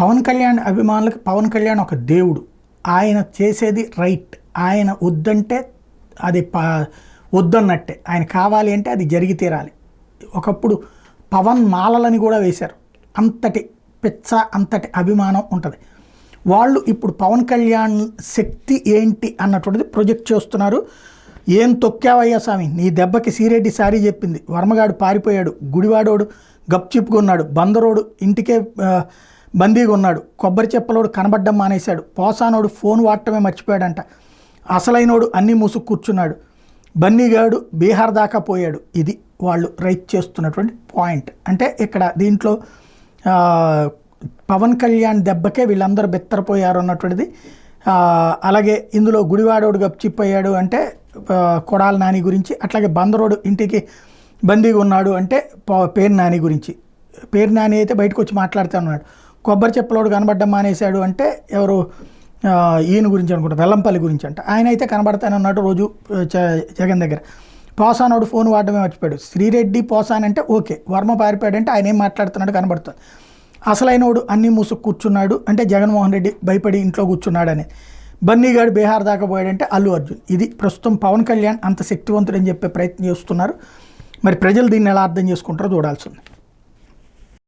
పవన్ కళ్యాణ్ అభిమానులకు పవన్ కళ్యాణ్ ఒక దేవుడు. ఆయన చేసేది రైట్. ఆయన వద్దంటే అది వద్దన్నట్టే. ఆయన కావాలి అంటే అది జరిగి తీరాలి. ఒకప్పుడు పవన్ మాలలని కూడా వేశారు. అంతటి పిచ్చ, అంతటి అభిమానం ఉంటుంది. వాళ్ళు ఇప్పుడు పవన్ కళ్యాణ్ శక్తి ఏంటి అన్నటువంటిది ప్రొజెక్ట్ చేస్తున్నారు. ఏం తొక్కావయ్యా స్వామి, నీ దెబ్బకి సిరెడ్డి సారీ చెప్పింది, వర్మగాడు పారిపోయాడు, గుడివాడోడు గప్చిప్పుకున్నాడు, బందరోడు ఇంటికే బందీగా ఉన్నాడు, కొబ్బరి చెప్పలోడు కనబడ్డం మానేశాడు, పోసానోడు ఫోన్ వాడటమే మర్చిపోయాడంట, అసలైనోడు అన్నీ మూసుకు కూర్చున్నాడు, బన్నీగాడు బీహార్ దాకా పోయాడు. ఇది వాళ్ళు రైట్ చేస్తున్నటువంటి పాయింట్. అంటే ఇక్కడ దీంట్లో పవన్ కళ్యాణ్ దెబ్బకే వీళ్ళందరూ బెత్తరపోయారు అన్నటువంటిది. అలాగే ఇందులో గుడివాడోడు గప్చిప్పయ్యాడు అంటే కొడాల నాని గురించి, అట్లాగే బందరోడు ఇంటికి బందీగా ఉన్నాడు అంటే పేరు నాని గురించి. పేరు నాని అయితే బయటకు వచ్చి మాట్లాడుతూ ఉన్నాడు. కొబ్బరి చెప్పలోడు కనబడ్డం మానేశాడు అంటే ఎవరు, ఈయన గురించి అనుకుంటా, వెల్లంపల్లి గురించి అంట. ఆయన అయితే కనబడతానే ఉన్నాడు రోజు జగన్ దగ్గర. పోసానోడు ఫోన్ వాడడమే మర్చిపోయాడు. శ్రీరెడ్డి పోసాన్ అంటే ఓకే, వర్మ పారిపోయాడంటే ఆయన ఏం మాట్లాడుతున్నాడు కనబడుతుంది. అసలైనోడు అన్నీ మూసుకు కూర్చున్నాడు అంటే జగన్మోహన్ రెడ్డి భయపడి ఇంట్లో కూర్చున్నాడని. బన్నీగాడు బీహార్ దాకా పోయాడంటే అల్లు అర్జున్. ఇది ప్రస్తుతం పవన్ కళ్యాణ్ అంత శక్తివంతుడని చెప్పే ప్రయత్నం చేస్తున్నారు. మరి ప్రజలు దీన్ని ఎలా అర్థం చేసుకుంటారో చూడాల్సి ఉంది.